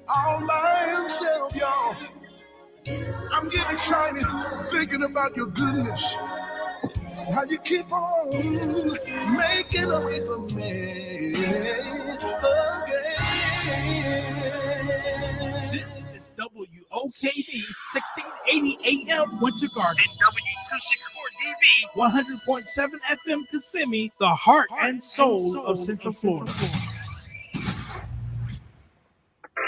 all by himself, y'all. I'm getting excited thinking about your goodness. How you keep on making a way for me again. This is WOKB 1680 AM Winter Garden and W264DB 100.7 FM Kissimmee, the heart and soul of Central Florida.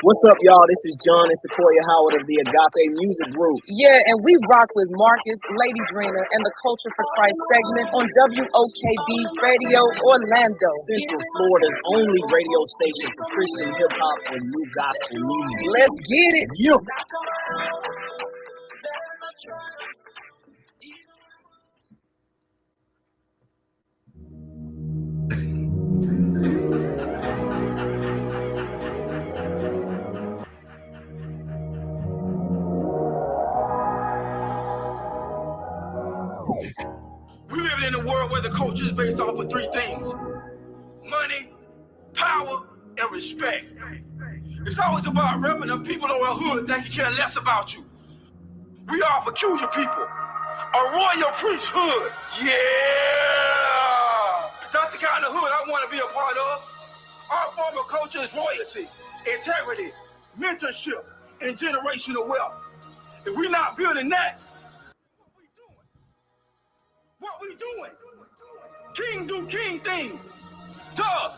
What's up, y'all? This is John and Sequoia Howard of the Agape Music Group. Yeah, and we rock with Marcus, Lady Drina, and the Culture for Christ segment on WOKB Radio Orlando. Central Florida's only radio station for Christian hip-hop and new gospel music. Let's get it. Yeah. We live in a world where the culture is based off of three things: money, power, and respect. It's always about repping the people over the hood that can care less about you. We are a peculiar people, a royal priesthood. Yeah! That's the kind of hood I want to be a part of. Our form of culture is royalty, integrity, mentorship, and generational wealth. If we're not building that, what we doing? King do king thing. Doug,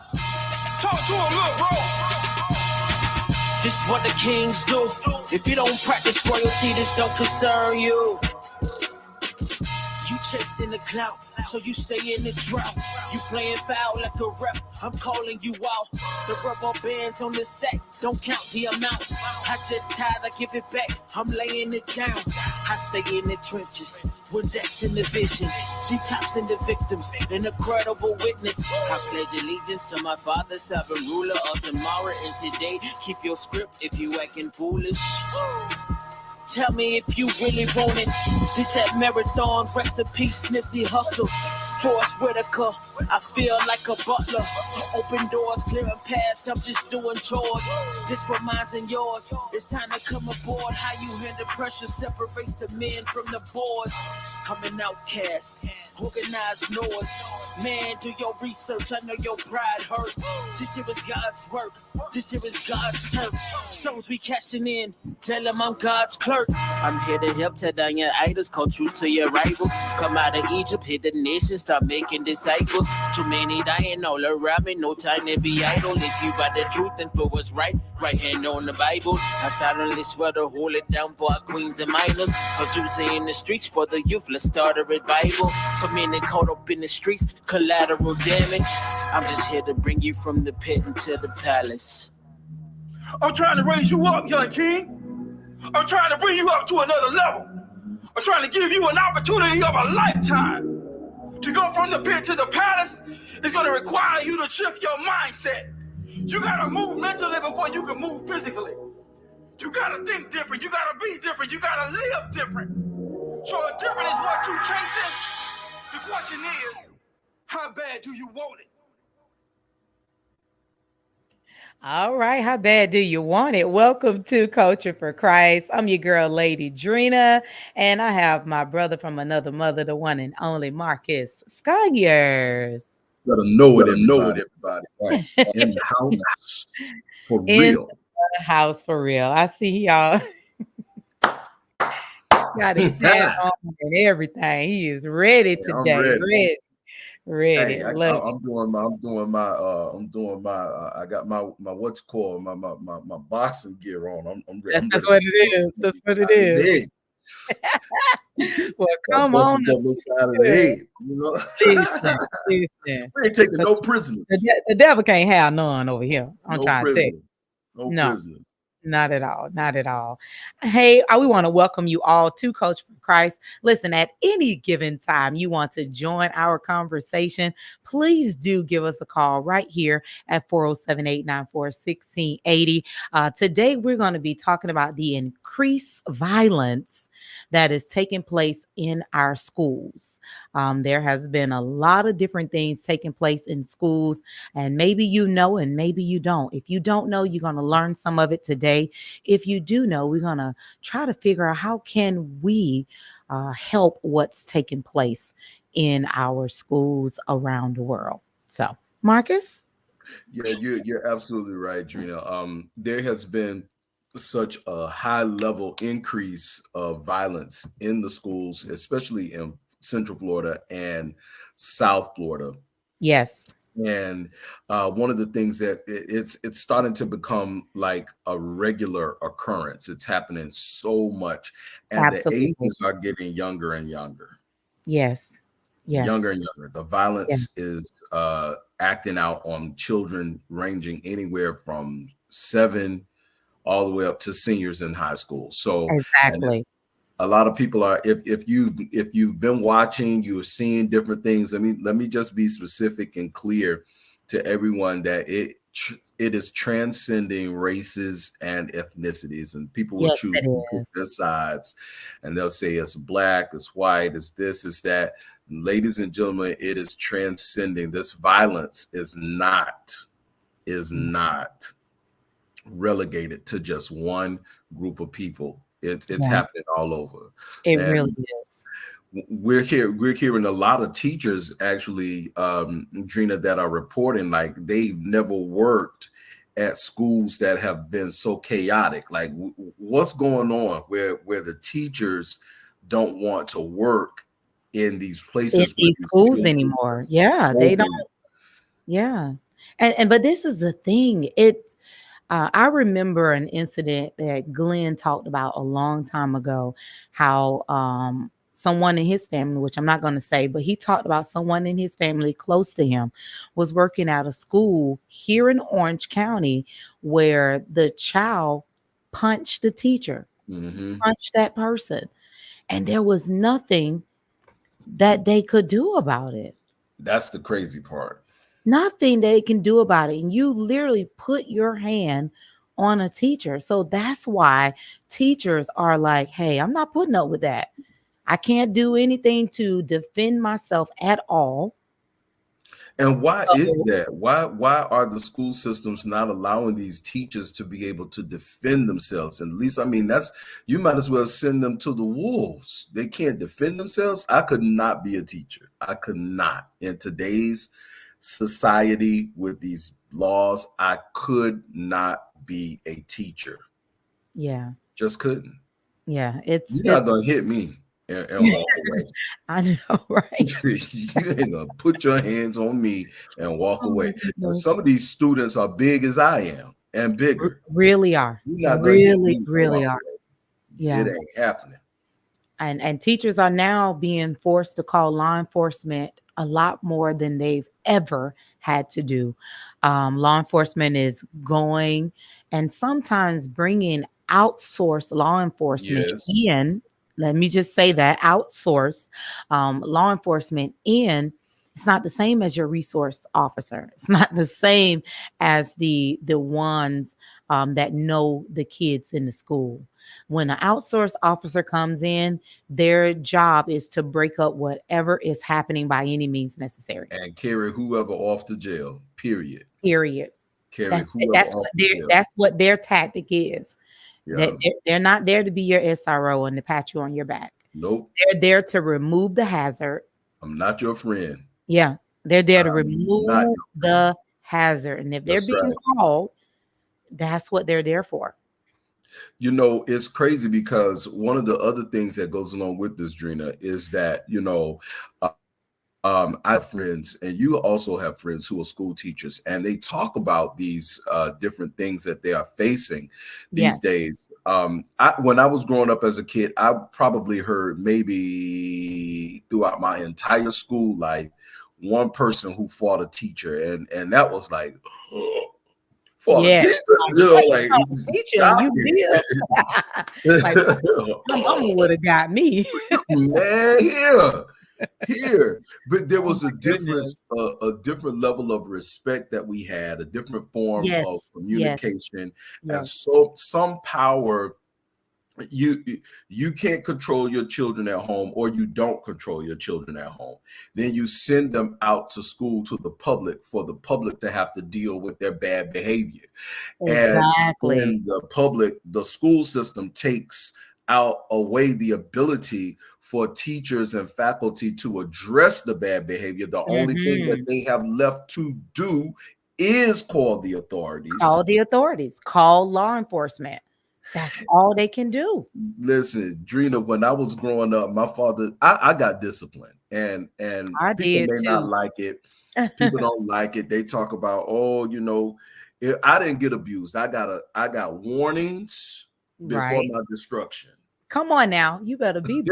talk to him, look, bro. This is what the kings do. If you don't practice royalty, this don't concern you. You chasing the clout, so you stay in the drought. You playing foul like a rep, I'm calling you out. The rubber bands on the stack don't count the amount. I just tired, I give it back, I'm laying it down. I stay in the trenches, when that's in the vision. Detoxing the victims, an incredible witness. I pledge allegiance to my father, sovereign ruler of tomorrow and today. Keep your script if you acting foolish. Tell me if you really want it. This that marathon recipe, Snipsey Hustle. Forrest Whitaker, I feel like a butler. Open doors, clearing paths, I'm just doing chores. This for mine and yours. It's time to come aboard. How you handle pressure separates the men from the boys. I'm an outcast, organized noise. Man, do your research, I know your pride hurt. This here is God's work, this here is God's turf. Souls we cashing in, tell them I'm God's clerk. I'm here to help tear down your idols, call truth to your rivals. Come out of Egypt, hit the nation, start making disciples. Too many dying all around me, no time to be idle. If you got the truth and for what's right hand on the Bible. I silently swear to hold it down for our queens and minors. A Tuesday in the streets for the youth, let's start a revival. So many caught up in the streets, collateral damage. I'm just here to bring you from the pit into the palace. I'm trying to raise you up, young king. I'm trying to bring you up to another level. I'm trying to give you an opportunity of a lifetime. To go from the pit to the palace is going to require you to shift your mindset. You got to move mentally before you can move physically. You got to think different. You got to be different. You got to live different. So if different is what you're chasing, the question is, how bad do you want it? All right. How bad do you want it? Welcome to Culture for Christ. I'm your girl, Lady Drina, and I have my brother from another mother, the one and only Marcus Sconyers. Let them know it, everybody. Right. In the house for real. In the house for real. I see y'all. Got his hat on and everything. He is ready today. Ready. Hey, I'm doing my I got my what's called my boxing gear on. I'm ready. That's what it is. That's what it is. Well, come on. Side of the head, you know? Listen. We ain't taking no prisoners. The devil can't have none over here. I'm trying to tell you. No prisoners. Not at all. Not at all. Hey, we want to welcome you all to Culture for Christ. Listen, at any given time you want to join our conversation, please do give us a call right here at 407-894-1680. Today, we're going to be talking about the increased violence that is taking place in our schools. There has been a lot of different things taking place in schools, and maybe you know, and maybe you don't. If you don't know, you're going to learn some of it today. today, if you do know, we're going to try to figure out how can we help what's taking place in our schools around the world. So, Marcus? Yeah, you're absolutely right, Drina. There has been such a high level increase of violence in the schools, especially in Central Florida and South Florida. Yes, And one of the things that it's starting to become like a regular occurrence. It's happening so much, and the absolutely. ages are getting younger and younger, Yes, younger yes, and younger. The yeah, violence is acting out on children ranging anywhere from 7 all the way up to seniors in high school. So, and exactly. a lot of people are, if you've been watching, you're seeing different things. Let me just be specific and clear to everyone that it is transcending races and ethnicities, and people will Yes, choose it to pick is. their sides, and they'll say it's black, it's white, it's this, it's that. Ladies and gentlemen, it is transcending. This violence is not relegated to just one group of people. It's Yeah, happening all over. it really And is. we're hearing a lot of teachers actually, Drina, that are reporting like they've never worked at schools that have been so chaotic. Like what's going on where the teachers don't want to work in these In places where these these schools children anymore. just Yeah, they don't. open. Yeah. And but this is the thing. I remember an incident that Glenn talked about a long time ago, how someone in his family, which I'm not going to say, but he talked about someone in his family close to him was working at a school here in Orange County where the child punched the teacher, Hmm. punched that person, and there was nothing that they could do about it. That's the crazy part. Nothing they can do about it. And you literally put your hand on a teacher. So that's why teachers are like, hey, I'm not putting up with that. I can't do anything to defend myself at all. And why is So, that? Why are the school systems not allowing these teachers to be able to defend themselves? And at least, I mean, that's, you might as well send them to the wolves. They can't defend themselves. I could not be a teacher. I could not. In today's society with these laws, I could not be a teacher. yeah, Just couldn't. yeah, You're it's not gonna hit me and walk away. I know, right? You ain't gonna put your hands on me and walk Oh my away. And some goodness. of these students are big as I am and bigger. Really are. You're not gonna hit Really, me and really walk are. away. Yeah. It ain't happening. And teachers are now being forced to call law enforcement a lot more than they've ever had to do. Law enforcement is going and sometimes bringing outsourced law enforcement Yes. in. Let me just say that outsourced law enforcement in. It's not the same as your resource officer. It's not the same as the ones that know the kids in the school. When an outsourced officer comes in, their job is to break up whatever is happening by any means necessary. And carry whoever off to jail. Period. Period. Carry That's whoever that's off what to their jail. that's what their tactic is. That Yeah. they're not there to be your SRO and to pat you on your back. Nope. They're there to remove the hazard. I'm not your friend. Yeah, they're there to I'm not remove your friend. the hazard, and if they're That's being right. called, that's what they're there for. You know, it's crazy because one of the other things that goes along with this, Drina, is that, I have friends, and you also have friends who are school teachers, and they talk about these different things that they are facing these Yes, days. When I was growing up as a kid, I probably heard maybe throughout my entire school life one person who fought a teacher, and that was like, fought a yeah. teacher, like Oh, teacher, stop you it. did. Like my mama would have got me. Man, here, but there Oh was my a goodness. difference, a different level of respect that we had, a different form of Yes, yes, communication, and yes. so some power you can't control your children at home, or you don't control your children at home. Then you send them out to school, to the public, for the public to have to deal with their bad behavior. And Exactly. when the school system takes away the ability for teachers and faculty to address the bad behavior, the only thing that they have left to do is call the authorities. Call the authorities. Call law enforcement. That's all they can do. Listen, Drina, when I was growing up, my father, I got disciplined, and I people did may not too. like it. People don't like it. They talk about, oh, I didn't get abused. I got warnings before Right. my destruction. Come on now. You better be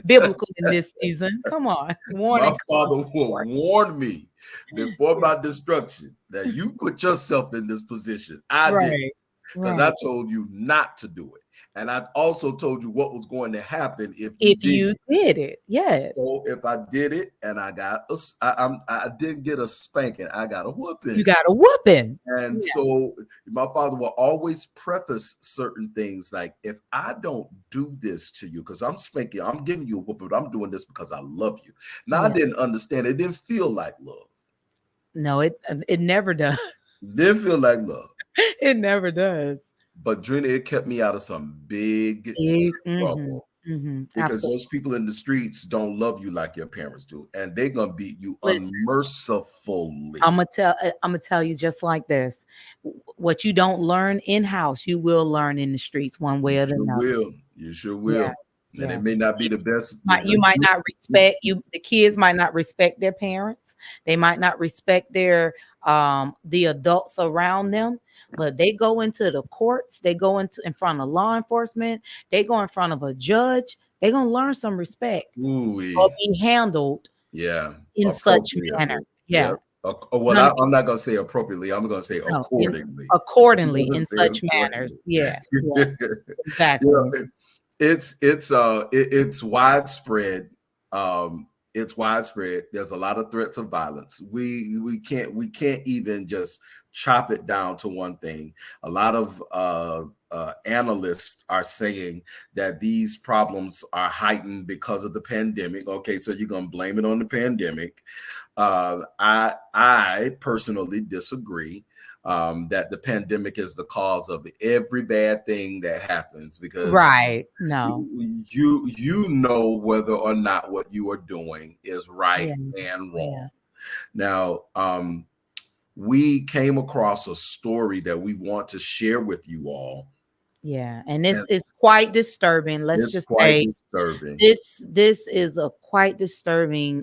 biblical in this season. Come on. Warning. My father will warn me before my destruction that you put yourself in this position. I did. Because I told you not to do it. And I also told you what was going to happen if you did it. Yes. So if I did it and I didn't get a spanking, I got a whooping. You got a whooping. And so my father will always preface certain things like, if I don't do this to you, because I'm spanking, I'm giving you a whooping, but I'm doing this because I love you. Now, I didn't understand. It didn't feel like love. No, it never does. Didn't feel like love. It never does. But Drina, it kept me out of some big trouble. Because those people in the streets don't love you like your parents do, and they're gonna beat you unmercifully. I'm gonna tell you just like this: what you don't learn in house, you will learn in the streets, one way or another. You sure will. And it may not be the best. You might not respect you. The kids might not respect their parents. They might not respect their the adults around them. But they go into the courts. They go in front of law enforcement. They go in front of a judge. They're gonna learn some respect or be handled. In such manner. Well, I'm not gonna say appropriately. I'm gonna say accordingly. Accordingly, in such manners. Exactly. It's widespread. It's widespread. There's a lot of threats of violence. We can't even just chop it down to one thing. A lot of analysts are saying that these problems are heightened because of the pandemic. Okay, so you're gonna blame it on the pandemic. I personally disagree. That the pandemic is the cause of every bad thing that happens, because you know whether or not what you are doing is right and wrong. Now, we came across a story that we want to share with you all. And this is quite disturbing. Let's just say this is a quite disturbing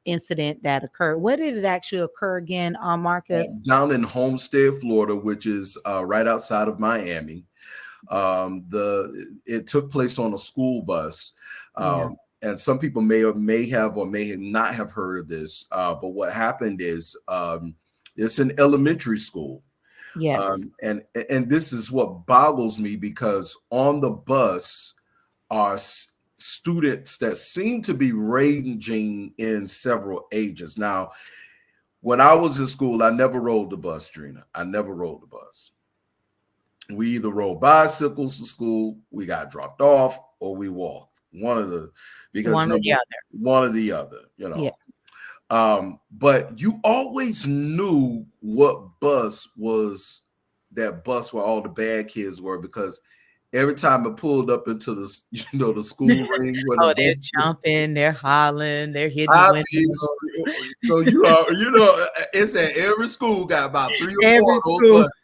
incident that occurred. Where did it actually occur again, Marcus? Down in Homestead, Florida, which is right outside of Miami. It took place on a school bus. And some people may have not have heard of this. But what happened is it's an elementary school. And this is what boggles me, because on the bus are students that seem to be ranging in several ages. Now, when I was in school, I never rode the bus, Drina. I never rode the bus. We either rode bicycles to school, we got dropped off, or we walked. One or the other, you know. But you always knew what bus was that bus where all the bad kids were, because every time it pulled up into the school ring, they're jumping, they're hollering, they're hitting windows. So it's at every school got about 3 or 4 of those buses.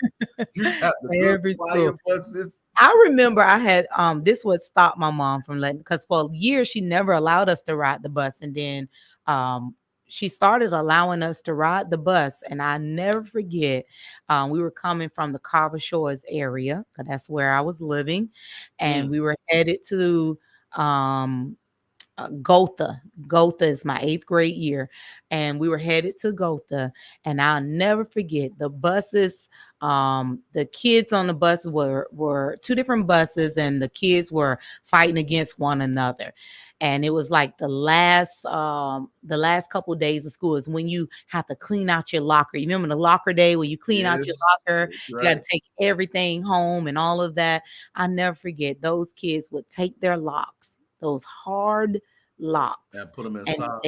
You got the fire buses. I remember I had this would stop my mom from letting, because for years she never allowed us to ride the bus, and then she started allowing us to ride the bus. And I never forget, we were coming from the Carver Shores area, because that's where I was living, and we were headed to Gotha. Gotha is my 8th grade year, and we were headed to Gotha. And I'll never forget the buses. The kids on the bus were two different buses, and the kids were fighting against one another. And it was like the last couple days of school is when you have to clean out your locker. You remember the locker day when you clean out your Yes, locker? that's You got right. to take everything home and all of that. I never forget those kids would take their locks, those hard locks, And put them in and socks.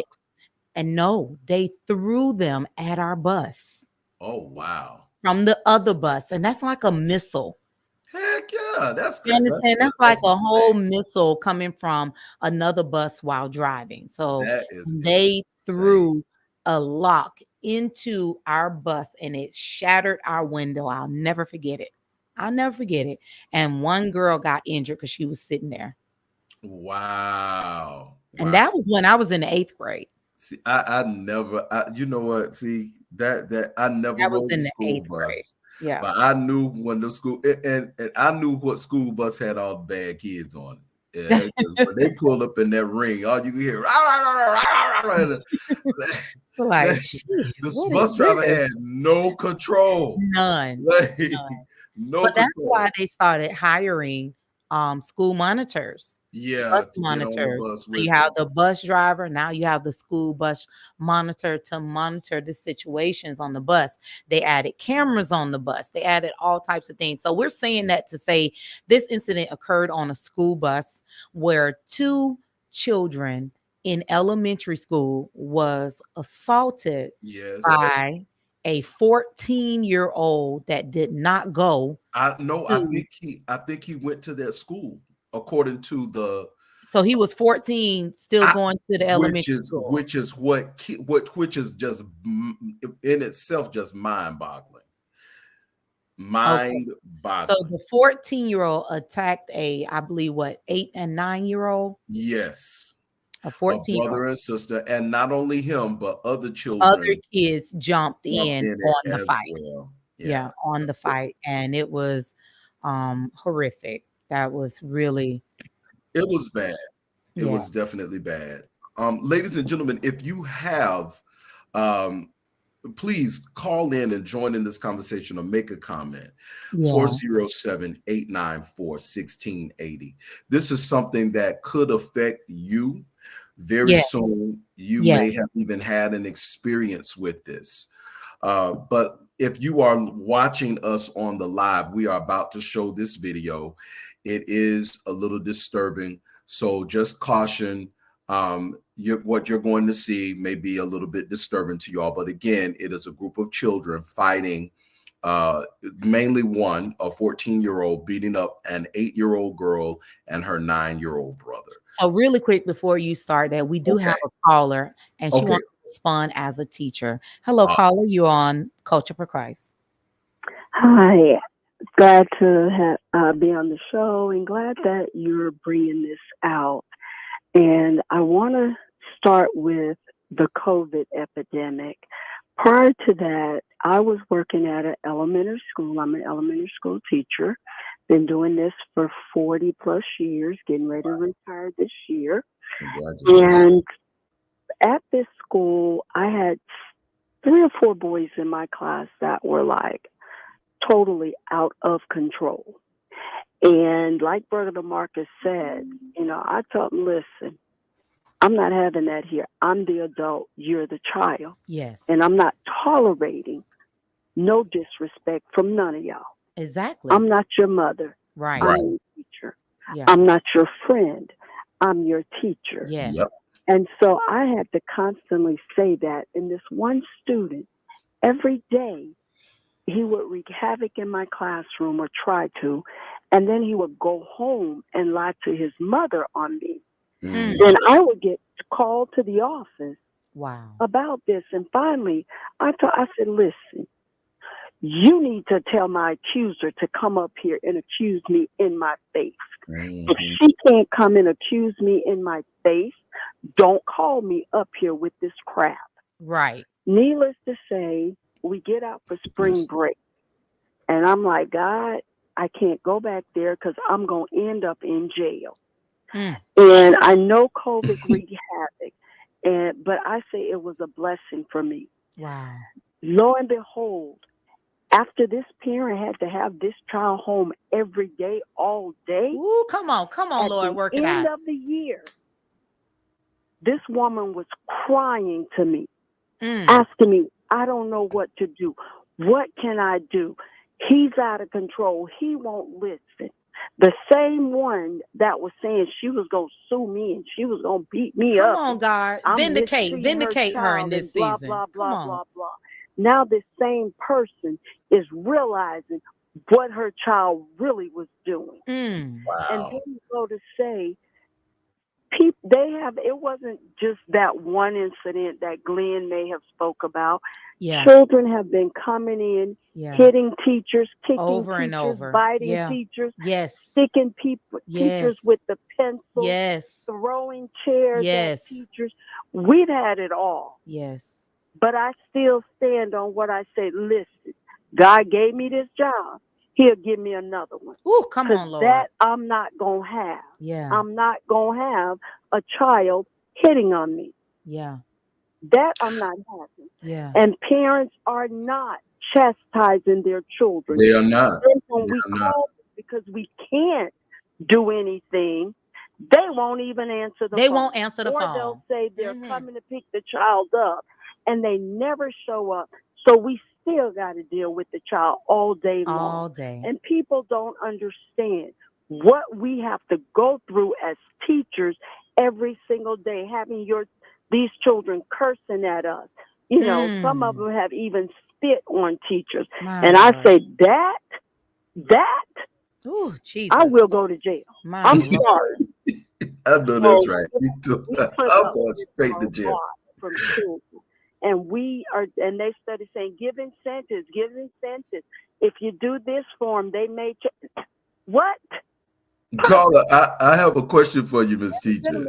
no, they threw them at our bus Oh wow. from the other bus, and that's like a missile. Heck yeah, that's You good. understand? That's like That's a whole missile coming from another bus while driving. So that is they insane. threw a lock into our bus and it shattered our window. I'll never forget it. I'll never forget it. And one girl got injured because she was sitting there. Wow. And Wow. that was when I was in the 8th grade. See, I never, you know what? See, that I never That was rode in the the school 8th grade. bus, Yeah. but I knew when the school, and I knew what school bus had all the bad kids on it. Yeah, 'cause when they pulled up in that ring, all you could hear, "Rah, rah, rah, rah, rah, rah," Like, the jeez, what is bus driver this? had no control. None. Like, None. no But that's control. why they started hiring school monitors, Yeah, bus to get on the monitors. bus So with you have the bus driver, now you have the school bus monitor to monitor the situations on the bus. They added cameras on the bus. They added all types of things. So we're saying that to say this incident occurred on a school bus where 2 children in elementary school was assaulted yes. by a 14-year-old that did not go I to. think he went to that school according to the So he was 14, still I, going to the elementary school. which is which is just in itself just mind-boggling. Okay. So Mind-boggling. the 14-year-old attacked I believe, what, 8 and 9-year-old? Yes. A A 14-year-old. brother and sister, and not only him, but other Other children kids jumped jumped in in on it the as fight. well. Yeah, Yeah. on the fight. And it was horrific. That was really, It was bad. It yeah. was definitely bad. Ladies and gentlemen, if you have um please call in and join in this conversation or make a comment. Yeah. 407-894-1680. This is something that could affect you very Yeah. soon. You may Yes. have even had an experience with this. But if you are watching us on the live, we are about to show this video. It is a little disturbing. So just caution. What you're going to see may be a little bit disturbing to y'all, but again, it is a group of children fighting, mainly a 14-year-old beating up an 8-year-old girl and her 9-year-old brother. So really quick before you start that, we do have a caller and she Okay. wants to respond as a teacher. Hello, Awesome. caller. You're on Culture for Christ. Hi, glad to be on the show and glad that you're bringing this out. And I want to start with the COVID epidemic. Prior to that, I was working at an elementary school. I'm an elementary school teacher. Been doing this for 40 plus years, getting ready to retire this year. And at this school, I had 3 or 4 boys in my class that were like totally out of control. And like Brother DeMarcus said, I told him, listen, I'm not having that here. I'm the adult. You're the child. Yes. And I'm not tolerating no disrespect from none of y'all. Exactly. I'm not your mother. Right. I'm your teacher. Yeah. I'm not your friend. I'm your teacher. Yes. Yep. And so I had to constantly say that. And this one student, every day, he would wreak havoc in my classroom or try to, and then he would go home and lie to his mother on me. Mm. Then I would get called to the office Wow. about this. And finally, I said, listen, you need to tell my accuser to come up here and accuse me in my face. Mm-hmm. If she can't come and accuse me in my face, don't call me up here with this crap. Right. Needless to say, we get out for spring break. And I'm like, God, I can't go back there because I'm going to end up in jail. And I know COVID wreaked havoc, but I say it was a blessing for me. Wow. Lo and behold, after this parent had to have this child home every day, all day. Ooh, come on, at Lord, the work it end out. of the year, this woman was crying to me, asking me, I don't know what to do. What can I do? He's out of control. He won't listen. The same one that was saying she was going to sue me and she was going to beat me up. Come on, God. Vindicate her in this blah, season. blah, blah, blah, blah. Now this same person is realizing what her child really was doing. Wow. And then you go to say, it wasn't just that one incident that Glenn may have spoke about. Yeah. Children have been coming in, hitting teachers, kicking over teachers, and over, biting teachers, yes, sticking teachers with the pencil, yes, throwing chairs yes, at teachers. We've had it all. Yes. But I still stand on what I said. Listen, God gave me this job. He'll give me another one. Ooh, come on, Lord. That I'm not going to have. Yeah. I'm not going to have a child hitting on me. Yeah. That I'm not having. Yeah. And parents are not chastising their children. They are not. And when we call them because we can't do anything, they won't even answer the phone. They won't answer the phone. Or they'll say they're coming to pick the child up, and they never show up. So we still got to deal with the child all day long. All day. And people don't understand what we have to go through as teachers every single day, having these children cursing at us. You know, some of them have even spit on teachers. And I say that, ooh, Jesus. I will go to jail. I'm sorry. I know that's right. Me too. I'm going straight to jail. From children. And they started saying, give incentives. If you do this for them, they may what? Carla, I have a question for you, Miss Teacher.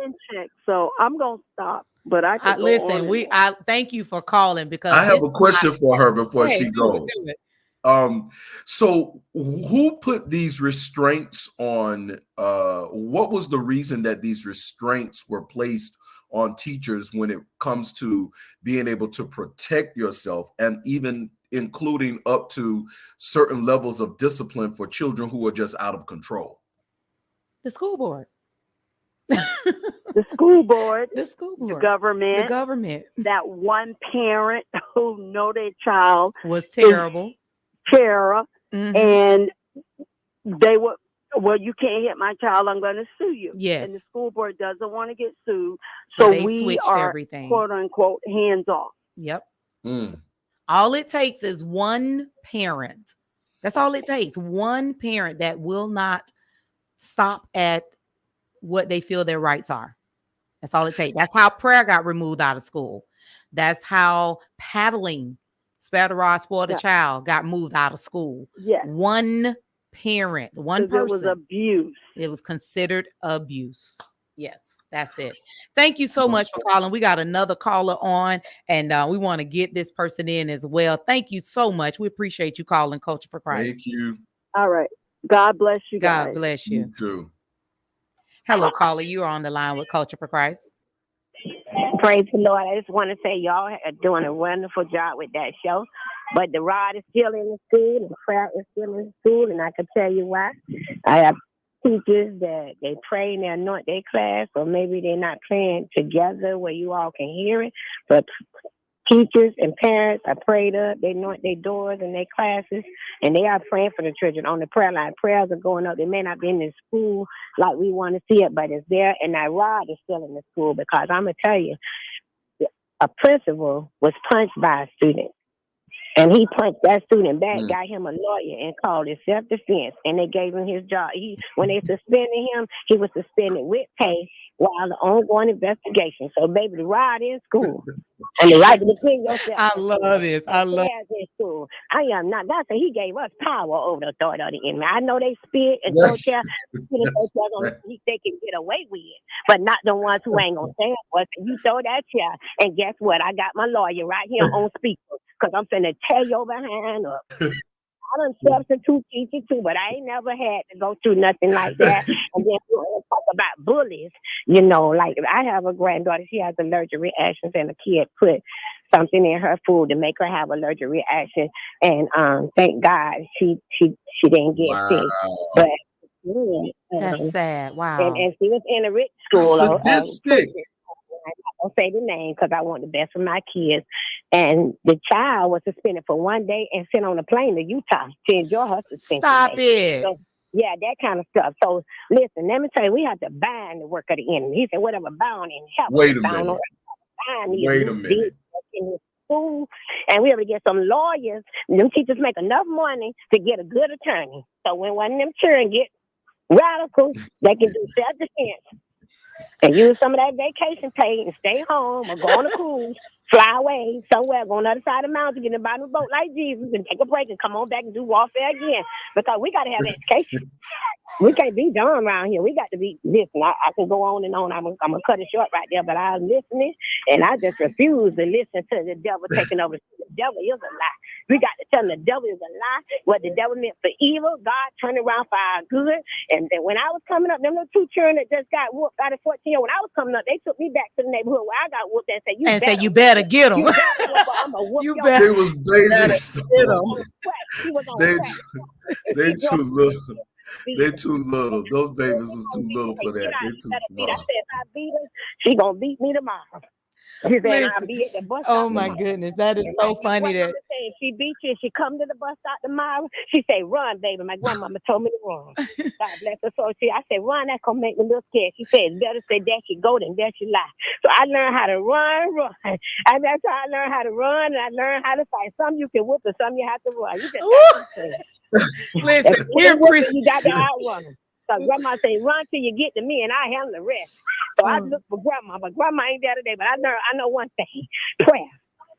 So I'm gonna stop. But listen. I thank you for calling because I have a question for her before she goes. So who put these restraints on? What was the reason that these restraints were placed on teachers when it comes to being able to protect yourself, and even including up to certain levels of discipline for children who are just out of control? The school board. The school board, the government, that one parent who know their child was terrible, and they were, well, you can't hit my child, I'm going to sue you. Yes. And the school board doesn't want to get sued, so we are everything, quote unquote, hands off. Yep. All it takes is one parent. That's all it takes. One parent that will not stop at what they feel their rights are. That's all it takes. That's how prayer got removed out of school. That's how paddling, spare the rod, spoil the child, got moved out of school. Yes. One parent, one person. It was abuse. It was considered abuse. Yes, that's it. Thank you so much for calling. We got another caller on, and we want to get this person in as well. Thank you so much. We appreciate you calling Culture for Christ. Thank you. All right. God bless you guys. God bless you. You too. Hello, caller. You are on the line with Culture for Christ. Praise the Lord. I just want to say y'all are doing a wonderful job with that show. But the rod is still in the school, and the prayer is still in the school, and I can tell you why. I have teachers that they pray and they anoint their class, or maybe they're not praying together where you all can hear it. But teachers and parents are prayed up. They anoint their doors and their classes, and they are praying for the children on the prayer line. Prayers are going up. They may not be in the school like we want to see it, but it's there. And that rod is still in the school, because I'm going to tell you, a principal was punched by a student. And he punched that student back, got him a lawyer, and called it self-defense. And they gave him his job. When they suspended him, he was suspended with pay while the ongoing investigation. So, baby, the rod in school. And the right to defend yourself. I love this. I love in school. I am not. That's he gave us power over the authority of the enemy. I know they spit and don't care. They can get away with it, but not the ones who ain't gonna stand for it. You throw that chair, and guess what? I got my lawyer right here on speaker, because I'm finna tear your behind up. I done substitute teacher too, but I ain't never had to go through nothing like that. And then we want to talk about bullies. You know, like I have a granddaughter, she has allergic reactions, and a kid put something in her food to make her have allergic reaction. And thank God she didn't get sick. But That's sad. Wow. and she was in a rich school. Sadistic. I don't say the name because I want the best for my kids. And the child was suspended for 1 day and sent on a plane to Utah to enjoy her suspension. Stop it. So, yeah, that kind of stuff. So listen, let me tell you, we have to bind the work of the enemy. He said, whatever bound in heaven. Wait a minute. Wait a minute. In his school, and we have to get some lawyers. Them teachers make enough money to get a good attorney. So when one of them children get radical, they can do self-defense and use some of that vacation pay and stay home or go on a cruise, fly away somewhere, go on the other side of the mountain, get in the bottom of the boat like Jesus and take a break and come on back and do warfare again. Because we got to have education. We can't be dumb around here. We got to be, listen, I can go on and on. I'm going to cut it short right there, but I'm listening, and I just refuse to listen to the devil taking over. The devil is a lie. We got to tell him the devil is a lie. What the devil meant for evil, God turned around for our good. And then when I was coming up, them little two children that just got whooped out of 14 years, when I was coming up, they took me back to the neighborhood where I got whooped and said, you better get them. You better. They was babies. They too little. They too little. Those babies was too little for that. They too small. I said, if I beat her, she gonna beat me tomorrow. She said, I'll be at the bus stop. Oh my goodness, that is so funny that she beat you and she come to the bus stop tomorrow. She say, run, baby. My grandmama told me to run. God bless her. So I said, run, that's gonna make me look scared. She said, better say there she go than there she lie. So I learned how to run. And that's how I learned how to run, and I learned how to fight. Some you can whoop and some you have to run. You just listen, you got to outrun them. So grandma say, run till you get to me and I handle the rest. So I look for grandma, but grandma ain't there today. But I know one thing: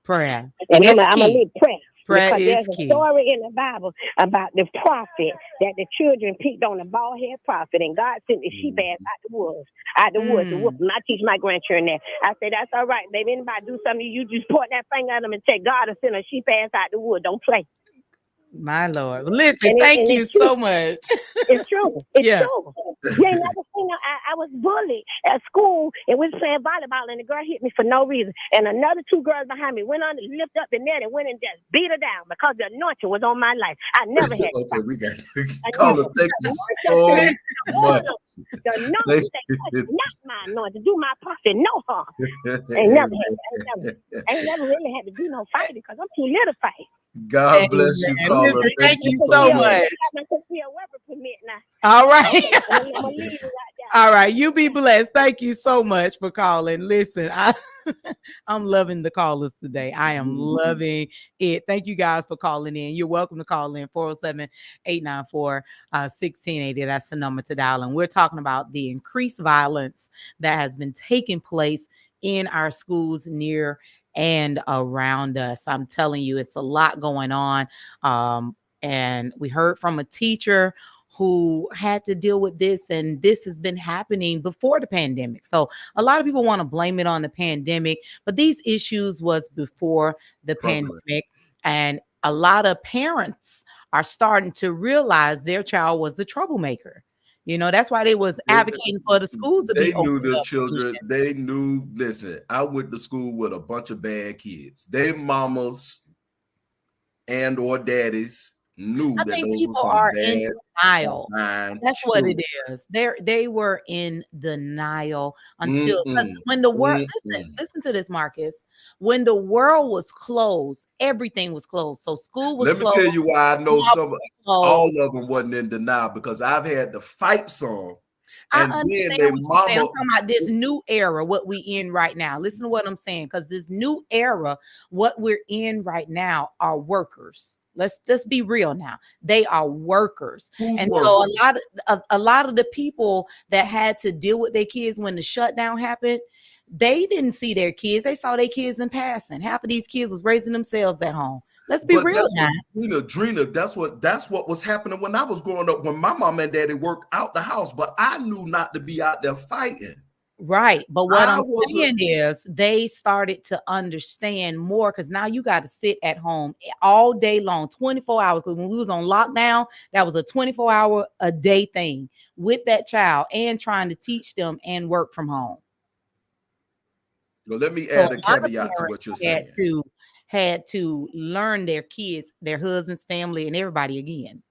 prayer. And I'm gonna leave prayer. Because there's a story in the Bible about the prophet that the children picked on the bald head prophet, and God sent the sheep ass out the woods to whoop them. I teach my grandchildren that. I say, that's all right, baby. Anybody do something, you just point that finger at them and say, God will send a sheep ass out the wood. Don't play. My Lord. Listen, thank you so much. It's true. It's true. You ain't never seen I was bullied at school, and we was playing volleyball, and the girl hit me for no reason. And another two girls behind me went on and lifted up the net and went and just beat her down because the anointing was on my life. I never had to okay, we got to call it. Thank you so much. The anointing not my anointing. Do my prophet no harm. Ain't never really had to do no fighting because I'm too little to fight. God bless you, caller. Thank you so much. All right. All right. You be blessed. Thank you so much for calling. Listen, I'm loving the callers today. I am loving it. Thank you guys for calling in. You're welcome to call in 407-894-1680. That's the number to dial. And we're talking about the increased violence that has been taking place in our schools near and around us. I'm telling you, it's a lot going on. And we heard from a teacher who had to deal with this, and this has been happening before the pandemic. So a lot of people want to blame it on the pandemic, but these issues was before the pandemic. And a lot of parents are starting to realize their child was the troublemaker. You know, that's why they was advocating for the schools to be open. They knew the children. They knew, listen, I went to school with a bunch of bad kids. Their mamas and or daddies knew that those people were some are bad in denial. That's children. what it is. They were in denial until when the world listen to this, Marcus. When the world was closed, everything was closed. So school was closed. Let me tell you why I know all of them wasn't in denial, because I've had to fight some. And I understand what you're saying. I'm talking about this new era, what we in right now. Listen to what I'm saying, because this new era, what we're in right now, are workers. Let's be real now. They are workers. And so a lot of the people that had to deal with their kids when the shutdown happened, they didn't see their kids. They saw their kids in passing. Half of these kids was raising themselves at home. Let's be real now. Drina, that's what was happening when I was growing up, when my mom and daddy worked out the house, but I knew not to be out there fighting. Right. But what I I'm was a, saying is they started to understand more because now you got to sit at home all day long, 24 hours. Because when we was on lockdown, that was a 24-hour a day thing with that child and trying to teach them and work from home. well, let me So add a a lot of caveat to parents what you're had saying. to learn their kids, their husbands, family, and everybody again.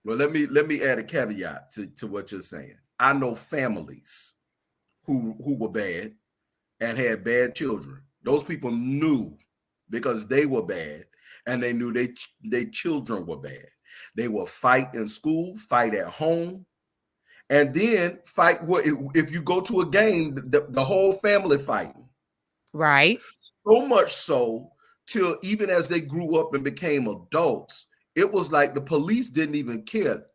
Well, let me add a caveat to what you're saying. I know families who were bad and had bad children. Those people knew because they were bad, and they knew they children were bad. They will fight in school, fight at home, and then fight. If you go to a game, the whole family fighting. Right. So much so till even as they grew up and became adults, it was like the police didn't even care.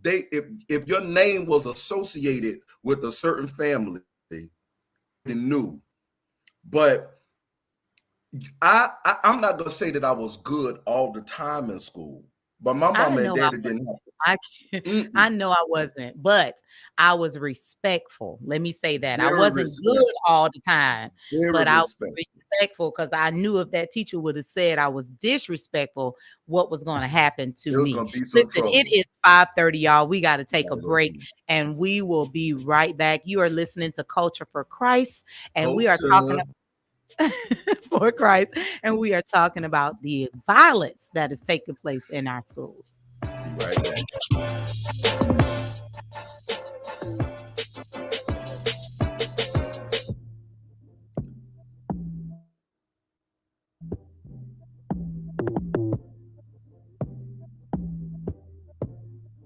If your name was associated with a certain family, they knew. But I'm not gonna say that I was good all the time in school, but my I mama and know I daddy didn't have. I Mm-mm. I know I wasn't, but I was respectful. Let me say that. I Very wasn't good respectful. all the time, Very but I was respectful. respectful because I knew if that teacher would have said I was disrespectful, what was going to happen to There was me. gonna be some Listen, trouble. it is 5:30, y'all. We got to take a break and we will be right back. You are listening to Culture for Christ, and we are talking for Christ, and we are talking about the violence that is taking place in our schools. Right back.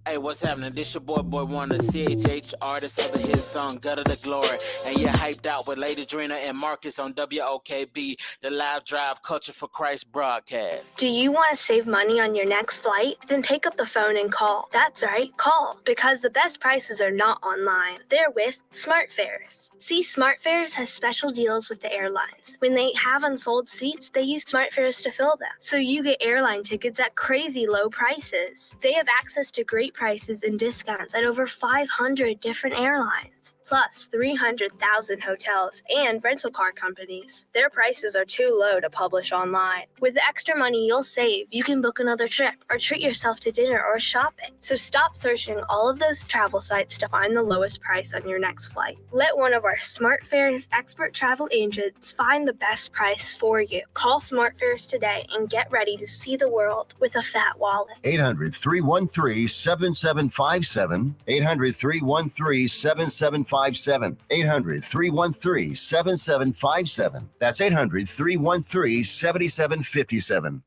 Hey, what's happening? This your boy One, the CHH artist of the hit song Gutter the Glory. And you're hyped out with Lady Drina and Marcus on WOKB, the live drive Culture for Christ broadcast. Do you want to save money on your next flight? Then pick up the phone and call. That's right, call. Because the best prices are not online. They're with SmartFares. See, SmartFares has special deals with the airlines. When they have unsold seats, they use SmartFares to fill them. So you get airline tickets at crazy low prices. They have access to great prices and discounts at over 500 different airlines, plus 300,000 hotels and rental car companies. Their prices are too low to publish online. With the extra money you'll save, you can book another trip or treat yourself to dinner or shopping. So stop searching all of those travel sites to find the lowest price on your next flight. Let one of our SmartFares expert travel agents find the best price for you. Call SmartFares today and get ready to see the world with a fat wallet. 800-313-7757. 800-313-7757. 800-313-7757. That's 800-313-7757.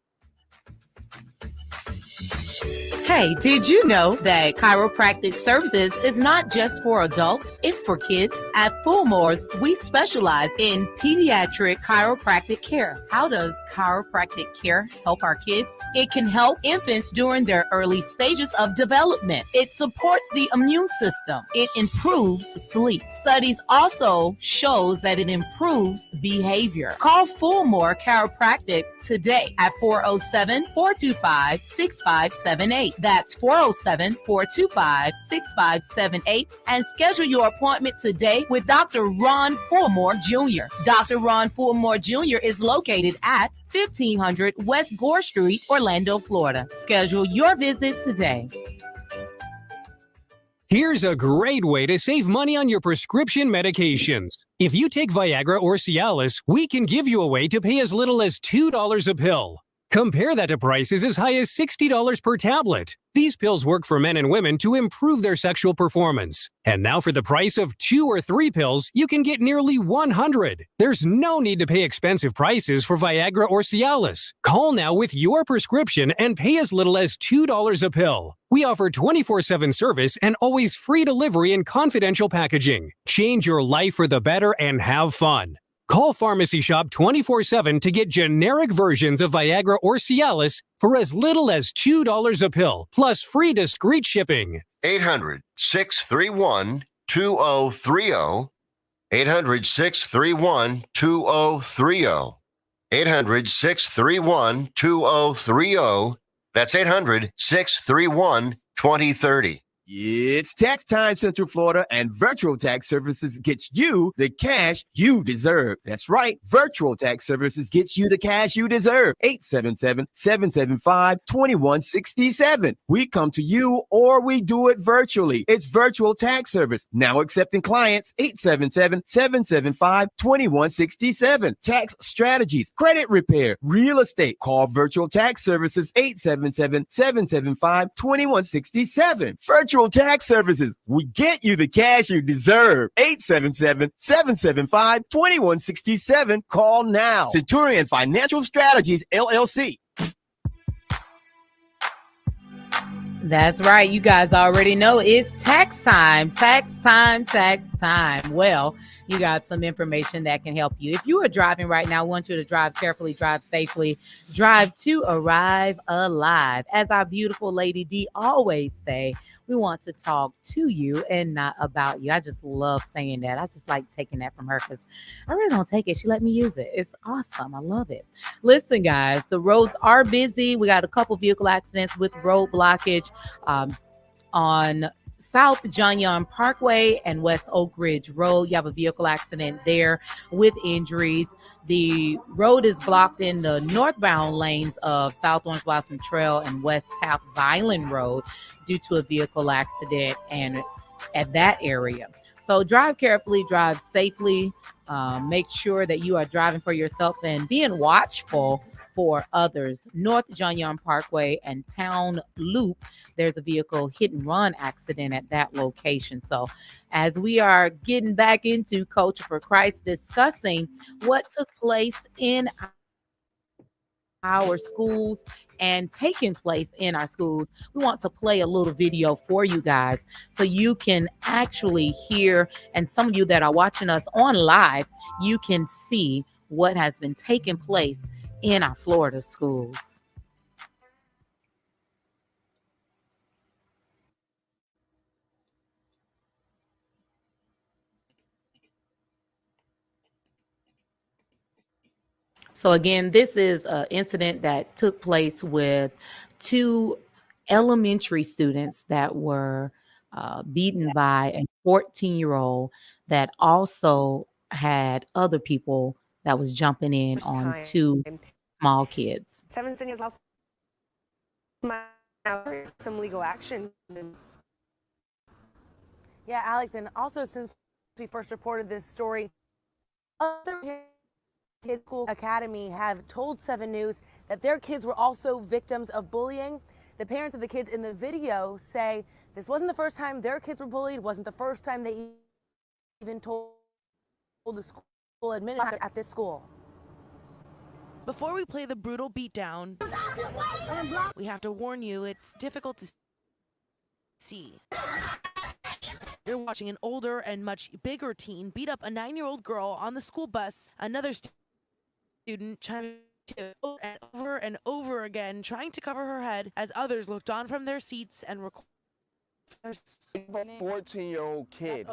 Hey, did you know that chiropractic services is not just for adults, it's for kids? At Fullmore's, we specialize in pediatric chiropractic care. How does chiropractic care help our kids? It can help infants during their early stages of development. It supports the immune system. It improves sleep. Studies also shows that it improves behavior. Call Fullmore Chiropractic today at 407-425-6578. That's 407-425-6578 and schedule your appointment today with Dr. Ron Fullmore Jr. Dr. Ron Fullmore Jr. is located at 1500 West Gore Street, Orlando, Florida. Schedule your visit today. Here's a great way to save money on your prescription medications. If you take Viagra or Cialis, we can give you a way to pay as little as $2 a pill. Compare that to prices as high as $60 per tablet. These pills work for men and women to improve their sexual performance. And now for the price of 2 or 3 pills, you can get nearly 100. There's no need to pay expensive prices for Viagra or Cialis. Call now with your prescription and pay as little as $2 a pill. We offer 24/7 service and always free delivery and confidential packaging. Change your life for the better and have fun. Call Pharmacy Shop 24/7 to get generic versions of Viagra or Cialis for as little as $2 a pill, plus free discreet shipping. 800-631-2030. 800-631-2030. 800-631-2030. That's 800-631-2030. It's tax time, Central Florida, and Virtual Tax Services gets you the cash you deserve. That's right. Virtual Tax Services gets you the cash you deserve. 877-775-2167. We come to you or we do it virtually. It's Virtual Tax Service. Now accepting clients. 877-775-2167. Tax strategies, credit repair, real estate. Call Virtual Tax Services. 877-775-2167. Virtual Tax Services. We get you the cash you deserve. 877-775-2167. Call now. Centurion Financial Strategies, LLC. That's right. You guys already know it's tax time, tax time, tax time. Well, you got some information that can help you. If you are driving right now, I want you to drive carefully, drive safely, drive to arrive alive. As our beautiful Lady D always say, we want to talk to you and not about you. I just love saying that. I just like taking that from her because I really don't take it. She let me use it. It's awesome. I love it. Listen, guys, the roads are busy. We got a couple vehicle accidents with road blockage on South John Young Parkway and West Oak Ridge Road. You have a vehicle accident there with injuries. The road is blocked in the northbound lanes of South Orange Blossom Trail and West Taft Violin Road due to a vehicle accident and at that area. So drive carefully, drive safely. Make sure that you are driving for yourself and being watchful for others. North John Young Parkway and Town Loop, there's a vehicle hit and run accident at that location. So as we are getting back into Culture for Christ, discussing what took place in our schools and taking place in our schools, we want to play a little video for you guys so you can actually hear, and some of you that are watching us on live, you can see what has been taking place in our Florida schools. So again, this is an incident that took place with two elementary students that were beaten by a 14-year-old that also had other people that was jumping in on two small kids. 7 seniors lost some legal action. Yeah, Alex, and also since we first reported this story, other Kids School Academy have told 7 News that their kids were also victims of bullying. The parents of the kids in the video say this wasn't the first time their kids were bullied, wasn't the first time they even told the school administrator at this school. Before we play the brutal beatdown, we have to warn you it's difficult to see. You're watching an older and much bigger teen beat up a 9-year-old girl on the school bus. Another student chimed in over and over again, trying to cover her head as others looked on from their seats and recorded. A 14-year-old kid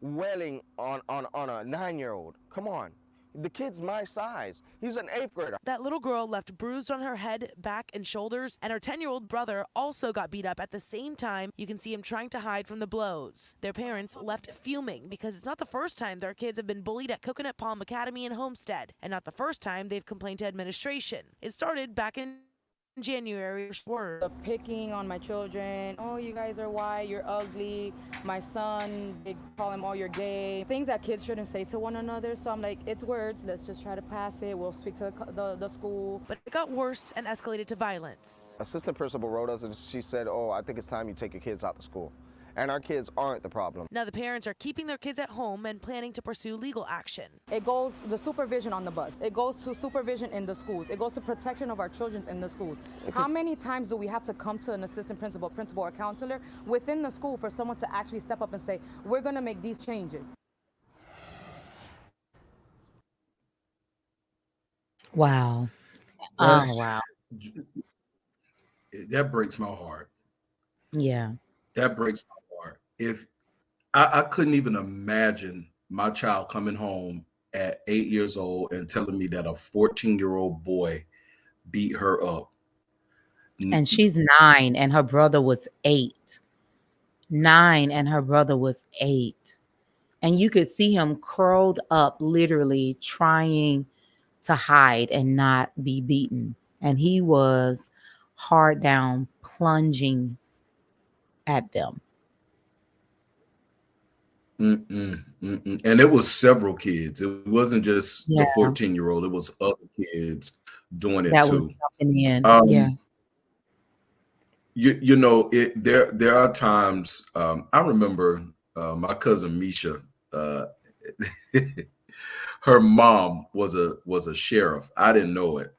wailing on a 9-year-old. Come on. The kid's my size. He's an 8th grader. That little girl left bruised on her head, back, and shoulders, and her 10-year-old brother also got beat up at the same time. You can see him trying to hide from the blows. Their parents left fuming because it's not the first time their kids have been bullied at Coconut Palm Academy in Homestead, and not the first time they've complained to administration. It started back in January. The picking on my children. Oh, you guys are white, you're ugly. My son, they call him, oh, you're gay. Things that kids shouldn't say to one another. So I'm like, it's words. Let's just try to pass it. We'll speak to the school. But it got worse and escalated to violence. Assistant principal wrote us and she said, oh, I think it's time you take your kids out to school. And our kids aren't the problem. Now the parents are keeping their kids at home and planning to pursue legal action. It goes the supervision on the bus. It goes to supervision in the schools. It goes to protection of our children in the schools. How many times do we have to come to an assistant principal, or counselor within the school for someone to actually step up and say, we're going to make these changes? Wow. Oh, wow. That breaks my heart. Yeah. That breaks my heart. If I couldn't even imagine my child coming home at 8 years old and telling me that a 14-year-old boy beat her up. And she's 9 and her brother was 8. 9 and her brother was 8. And you could see him curled up, literally trying to hide and not be beaten. And he was hard down, plunging at them. And it was several kids. It wasn't just Yeah. the 14-year-old. It was other kids doing it That was too. jumping in. Yeah. You know, there are times. I remember my cousin Misha. Her mom was a sheriff. I didn't know it,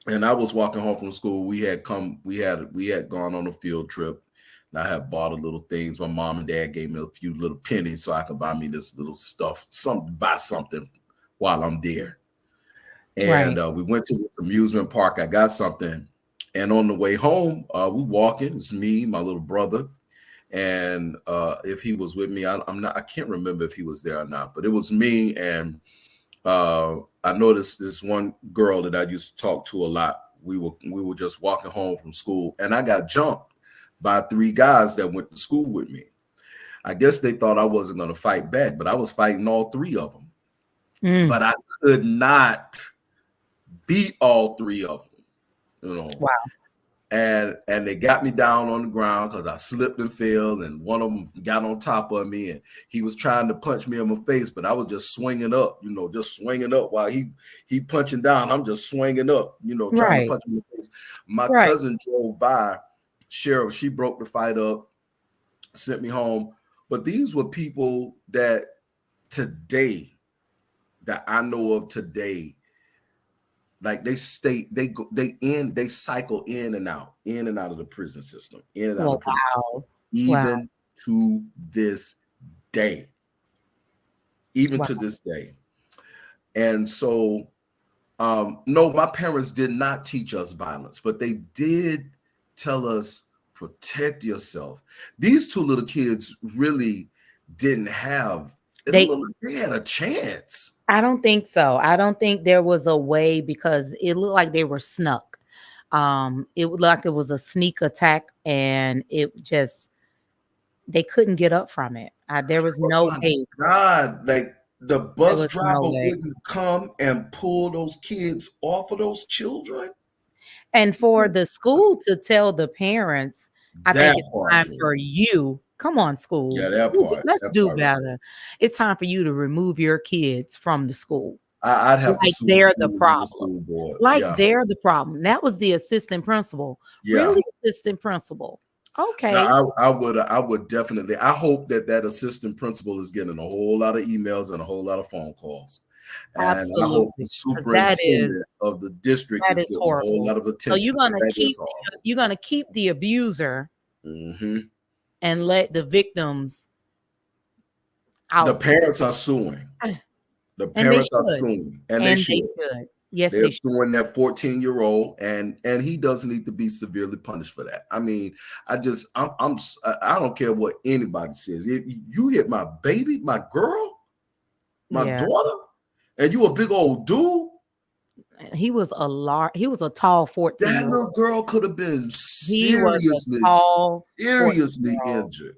and I was walking home from school. We had gone on a field trip, and I had bought a little things. My mom and dad gave me a few little pennies so I could buy me this little stuff, buy something while I'm there. And we went to this amusement park. I got something, and on the way home, we walking. It's me, my little brother, and if he was with me, I can't remember if he was there or not, but it was me. And I noticed this one girl that I used to talk to a lot. We were just walking home from school, and I got jumped by 3 guys that went to school with me. I guess they thought I wasn't going to fight back, but I was fighting all 3 of them. But I could not beat all 3 of them. You know. Wow. And they got me down on the ground because I slipped and fell, and one of them got on top of me, and he was trying to punch me in my face, but I was just swinging up, just swinging up while he punching down. I'm just swinging up, trying to punch him in the face. My cousin drove by, sheriff. She broke the fight up, sent me home. But these were people that I know of today. Like they cycle in and out of the prison system, in and out of the prison system, even to this day. To this day. And so, no, my parents did not teach us violence, but they did tell us, protect yourself. These 2 little kids really didn't have, they had a chance. I don't think so. I don't think there was a way, because it looked like they were snuck. It looked like it was a sneak attack, and they couldn't get up from it. There was no way. God, like the bus driver wouldn't come and pull those kids off of those children. And for the school to tell the parents, I think it's time for you. Come on, school. Yeah, that part. Let's do better. It's time for you to remove your kids from the school. I'd have to sue they're the the problem. They're the problem. That was the assistant principal. Yeah. Really, assistant principal. Okay. Now, I would definitely. I hope that assistant principal is getting a whole lot of emails and a whole lot of phone calls. And Absolutely. I hope the superintendent of the district is getting horrible. a whole lot of attention. So you're gonna keep the abuser and let the victims out. The parents are suing. The parents are suing, and they should. Yes, they're suing that 14-year-old, and he does need to be severely punished for that. I mean, I don't care what anybody says. If you hit my baby, my girl, my daughter, and you a big old dude. He was a tall 14. That little girl could have been seriously injured.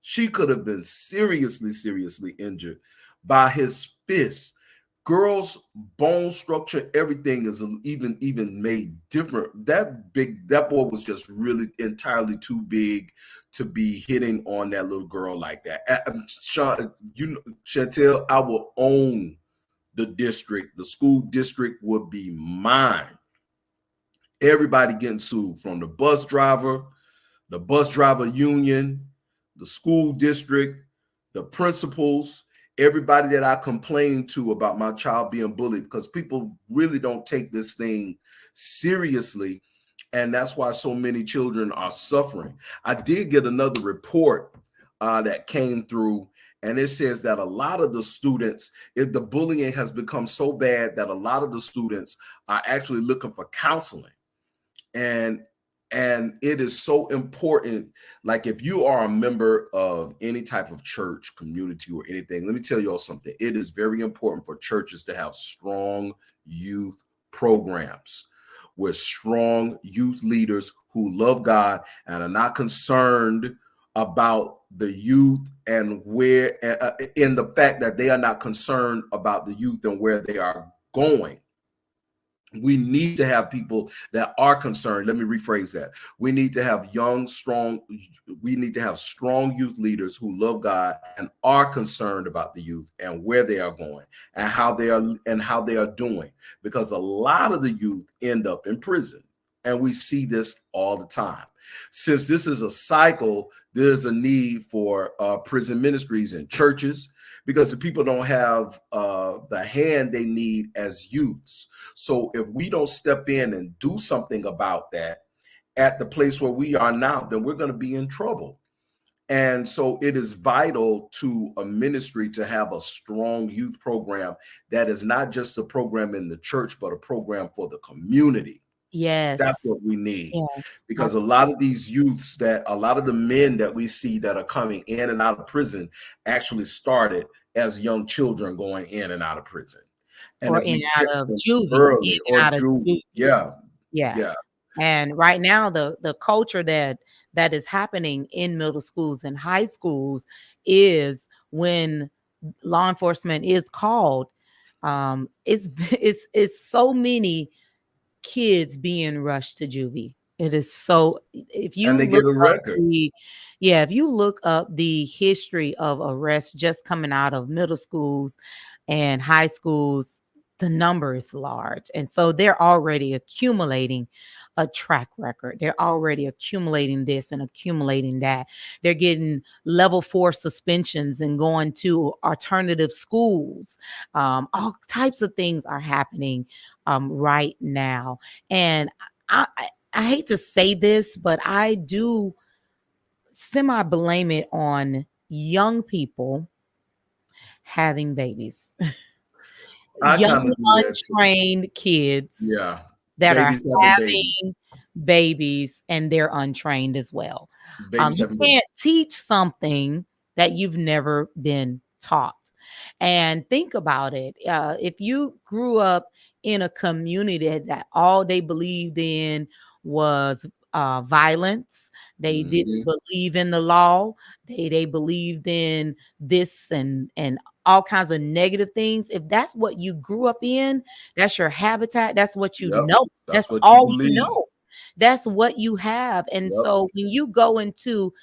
She could have been seriously injured by his fist. Girls' bone structure, everything is even made different. That boy was just really entirely too big to be hitting on that little girl like that. Chantel, I will own the district. The school district would be mine. Everybody getting sued, from the bus driver union, the school district, the principals, everybody that I complained to about my child being bullied, because people really don't take this thing seriously. And that's why so many children are suffering. I did get another report that came through, and it says that a lot of the students, if the bullying has become so bad that a lot of the students are actually looking for counseling. And it is so important. Like, if you are a member of any type of church, community, or anything, let me tell you all something. It is very important for churches to have strong youth programs with strong youth leaders who love God and are not concerned about the youth and where, in the fact that they are not concerned about the youth and where they are going. We need to have people that are concerned. Let me rephrase that. We need to have we need to have strong youth leaders who love God and are concerned about the youth and where they are going and how they are doing, because a lot of the youth end up in prison. And we see this all the time. Since this is a cycle, there's a need for prison ministries and churches, because the people don't have the hand they need as youths. So if we don't step in and do something about that at the place where we are now, then we're going to be in trouble. And so it is vital to a ministry to have a strong youth program that is not just a program in the church, but a program for the community. Yes. That's what we need. Yes. Because a lot of these youths, a lot of the men that we see that are coming in and out of prison actually started as young children going in and out of prison. And Or if in we and catch out of them juvie. early, or juvie. Yeah. Yeah. And right now, the culture that is happening in middle schools and high schools is when law enforcement is called, it's so many kids being rushed to juvie. It is so, if you And they look get a up record. if you look up the history of arrests just coming out of middle schools and high schools, the number is large. And so they're already accumulating a track record. They're already accumulating this and accumulating that. They're getting level 4 suspensions and going to alternative schools. All types of things are happening right now. And I hate to say this, but I do semi blame it on young people having babies. Young, untrained kids that Babies are having having babies, and they're untrained as well. Babies You having can't teach something that you've never been taught. And think about it. If you grew up in a community that all they believed in was violence, they didn't believe in the law, they believed in this and all kinds of negative things. If that's what you grew up in, that's your habitat, that's what you know, that's what all you you believe. know. That's what you have. And so when you go into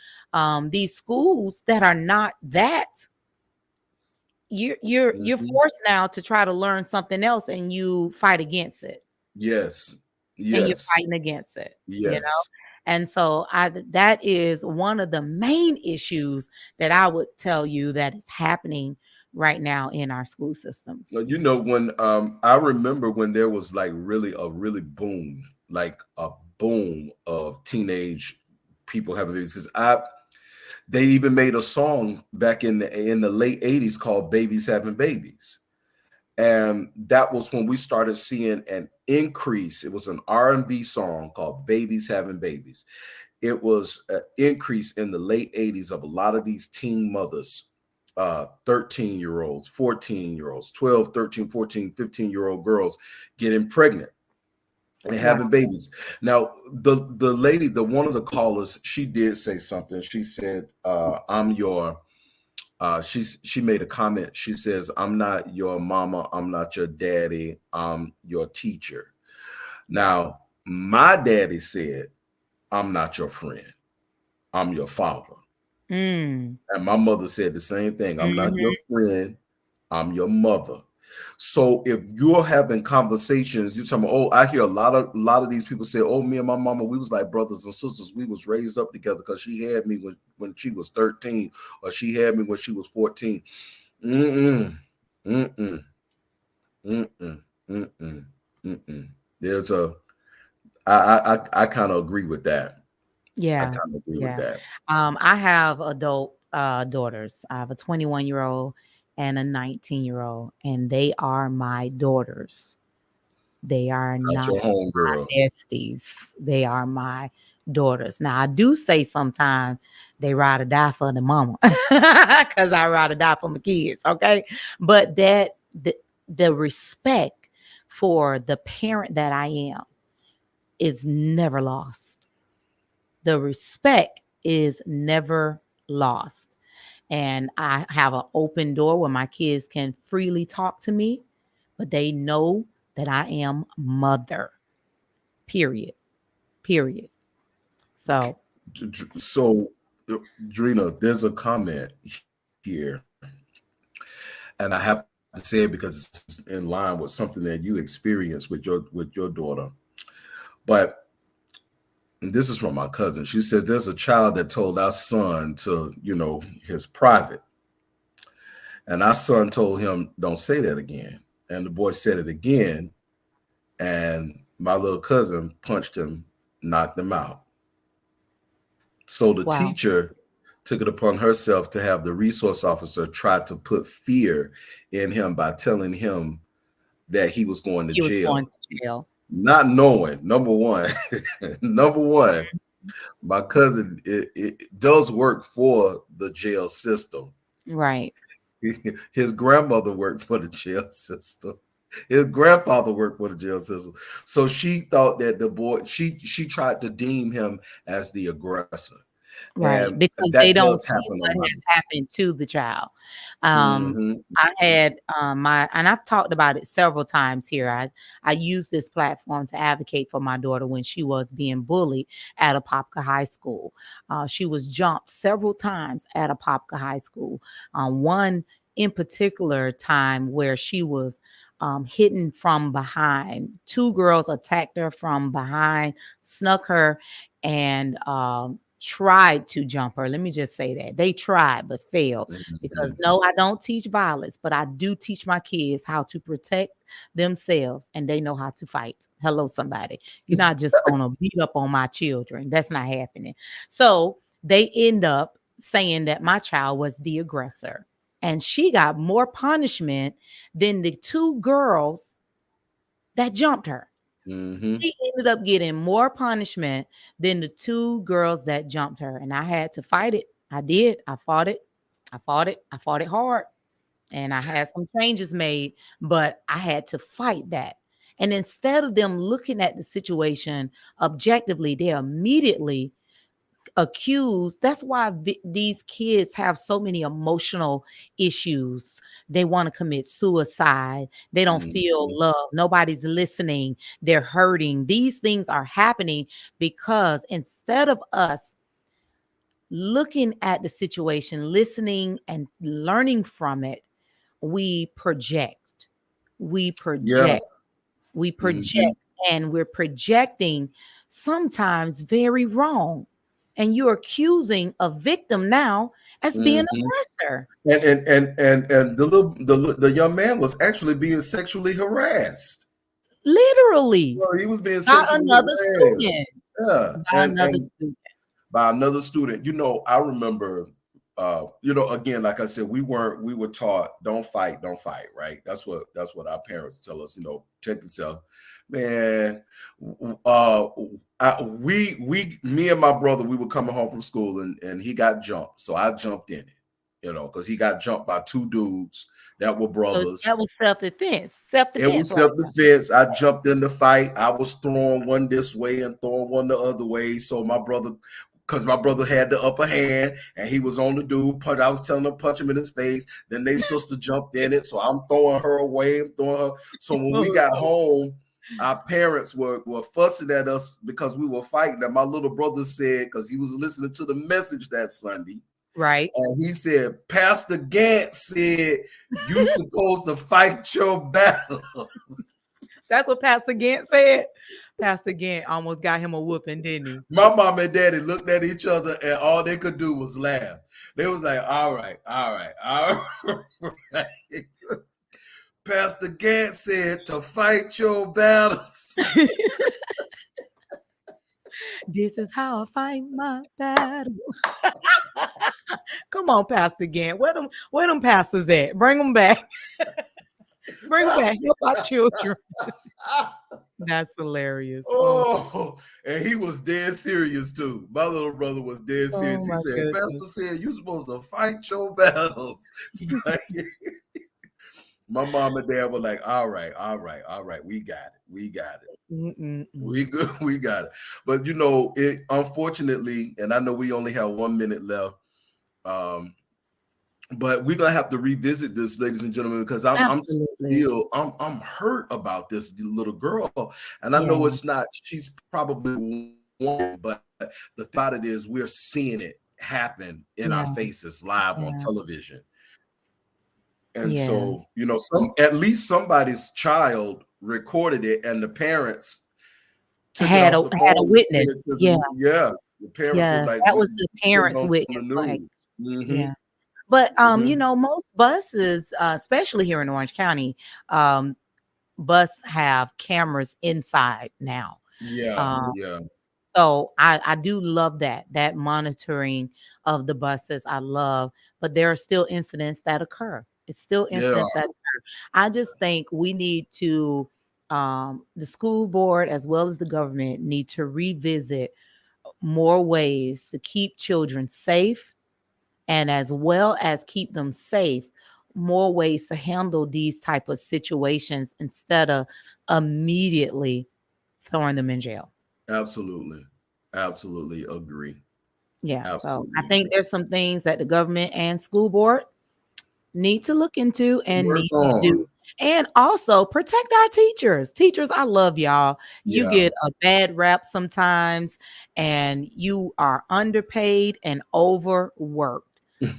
these schools that are not that, you're forced now to try to learn something else, and you fight against it. Yes. And you're fighting against it. You know? Yes. And so that is one of the main issues that I would tell you that is happening right now in our school systems. You know, when I remember when there was like a really boom, like a boom of teenage people having babies. Because they even made a song back in the late 80s called Babies Having Babies. And that was when we started seeing an increase. It was an R&B song called Babies Having Babies. It was an increase in the late 80s of a lot of these teen mothers, 13-year-olds, 14-year-olds, 12, 13, 14, 15-year-old girls getting pregnant and having babies. Now, the lady, one of the callers, she did say something. She said, she made a comment. She says, "I'm not your mama. I'm not your daddy. I'm your teacher." Now, my daddy said, "I'm not your friend. I'm your father." And my mother said the same thing. "I'm not your friend. I'm your mother." So if you're having conversations, you're talking, oh, I hear a lot of these people say, "Oh, me and my mama, we was like brothers and sisters. We was raised up together because she had me when she was 13, or she had me when she was 14. There's I kind of agree with that. Yeah. I kind of agree with that. I have adult daughters. I have a 21-year-old and a 19-year-old, and they are my daughters. They are not your homegirl. my besties. They are my daughters. Now, I do say sometimes they ride or die for the mama, because I ride or die for my kids. Okay. But the respect for the parent that I am is never lost. The respect is never lost. And I have an open door where my kids can freely talk to me, but they know that I am mother. Period. Period. So, So, Drina, there's a comment here, and I have to say it because it's in line with something that you experienced with your daughter. But this is from my cousin. She said there's a child that told our son to, his private, and our son told him, "Don't say that again." And the boy said it again, and my little cousin punched him, knocked him out. So the wow. teacher took it upon herself to have the resource officer try to put fear in him by telling him that he was going to He was jail. going to jail. Not knowing, number one, my cousin it does work for the jail system. Right. His grandmother worked for the jail system. His grandfather worked for the jail system. So she thought that the boy, she tried to deem him as the aggressor. Right, And because that they don't does see happen what a lot. has happened to the child. Mhm. I had and I've talked about it several times here. I used this platform to advocate for my daughter when she was being bullied at Apopka High School. She was jumped several times at Apopka High School. One in particular time where she was hidden from behind. Two girls attacked her from behind, snuck her, and tried to jump her. Let me just say that they tried but failed, because no, I don't teach violence, but I do teach my kids how to protect themselves, and they know how to fight. Hello, somebody. You're not just gonna beat up on my children. That's not happening. So they end up saying that my child was the aggressor, and she got more punishment than the two girls that jumped her. Mhm. She ended up getting more punishment than the two girls that jumped her. And I had to fight it. I did. I fought it. I fought it. I fought it hard. And I had some changes made, but I had to fight that. And instead of them looking at the situation objectively, they immediately accused. That's why these kids have so many emotional issues. They want to commit suicide. They don't feel love. Nobody's listening. They're hurting. These things are happening because instead of us looking at the situation, listening and learning from it, we project. We Yeah. project. We project, and we're projecting sometimes very wrong. And you're accusing a victim now as being an aggressor. And the young man was actually being sexually harassed. Literally. Well, he was being By sexually another harassed. student. Yeah. By another student. By another student. I remember again, like I said, we were taught don't fight, right? That's what our parents tell us, check yourself. Man, me and my brother, we were coming home from school and he got jumped. So I jumped in it, because he got jumped by two dudes that were brothers. So that was self-defense. It was self-defense. I jumped in the fight. I was throwing one this way and throwing one the other way. So my brother had the upper hand and he was on the dude. I was telling him to punch him in his face. Then they sister jumped in it. So I'm throwing her away. So when we got home, our parents were fussing at us because we were fighting. And my little brother said, because he was listening to the message that Sunday. Right. And he said, Pastor Gant said, you supposed to fight your battles. That's what Pastor Gant said. Pastor Gant almost got him a whooping, didn't he? My mom and daddy looked at each other and all they could do was laugh. They was like, all right. Pastor Gant said to fight your battles. This is how I fight my battle. Come on, Pastor Gant. Where them pastors at? Bring them back. Bring them back. Help our children. That's hilarious. Oh, and he was dead serious too. My little brother was dead serious. He said, Pastor said you're supposed to fight your battles. My mom and dad were like, all right. We got it. We good. We got it. But it unfortunately, and I know we only have 1 minute left. But we're gonna have to revisit this, ladies and gentlemen, because I'm hurt about this little girl, and I know it's not. She's probably one, but the thought it is we're seeing it happen in our faces live on television, and so at least somebody's child recorded it, and the parents had a witness. The parents were like, that was the parents' witness. Like, But most buses, especially here in Orange County, bus have cameras inside now. So I do love that monitoring of the buses. I love, but there are still incidents that occur. It's still incidents that occur. I just think we need to, the school board as well as the government need to revisit more ways to keep children safe. And as well as keep them safe, more ways to handle these type of situations instead of immediately throwing them in jail. Absolutely agree. So I think there's some things that the government and school board need to look into and need to do. And also protect our teachers. Teachers, I love y'all. You get a bad rap sometimes, and you are underpaid and overworked.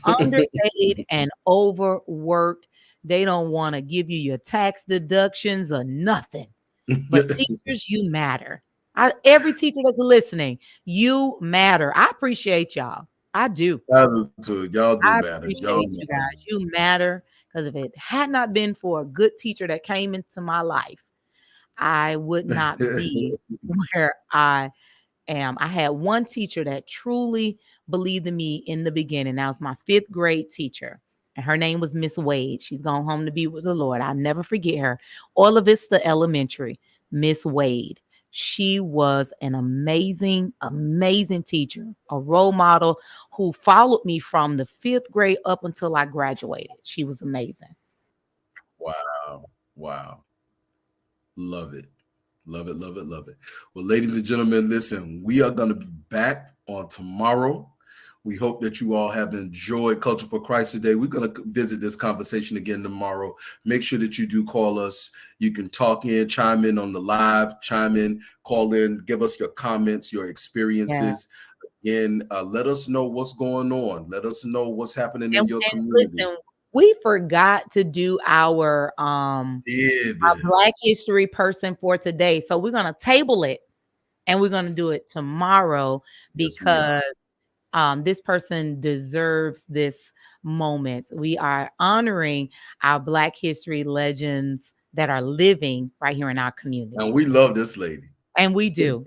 Underpaid and overworked. They don't want to give you your tax deductions or nothing. But teachers, you matter. Every teacher that's listening, you matter. I appreciate y'all. I do. I do too. Y'all do matter. Appreciate you guys. You matter, because if it had not been for a good teacher that came into my life, I would not be where I am. I had one teacher that truly believed in me in the beginning. That was my 5th grade teacher, and her name was Miss Wade. She's gone home to be with the Lord. I'll never forget her. All of it's the elementary, Miss Wade. She was an amazing, amazing teacher, a role model who followed me from the 5th grade up until I graduated. She was amazing. Wow. Love it. Love it. Well, ladies and gentlemen, listen, we are going to be back on tomorrow. We hope that you all have enjoyed Culture for Christ today. We're going to visit this conversation again tomorrow. Make sure that you do call us. You can talk in, chime in on the live, call in, give us your comments, your experiences. Again, let us know what's going on. Let us know what's happening in your community. Listen, we forgot to do our Black History person for today. So we're going to table it, and we're going to do it tomorrow because this person deserves this moment. We are honoring our Black History legends that are living right here in our community. And we love this lady. And we do.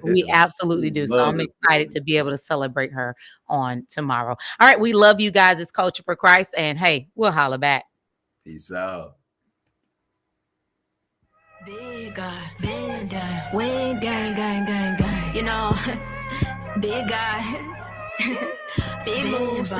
We absolutely do. So I'm excited to be able to celebrate her on tomorrow. All right. We love you guys. It's Culture for Christ. And hey, we'll holler back. Peace out. Big guy, big guy, wing gang. You know, big guy, big moves.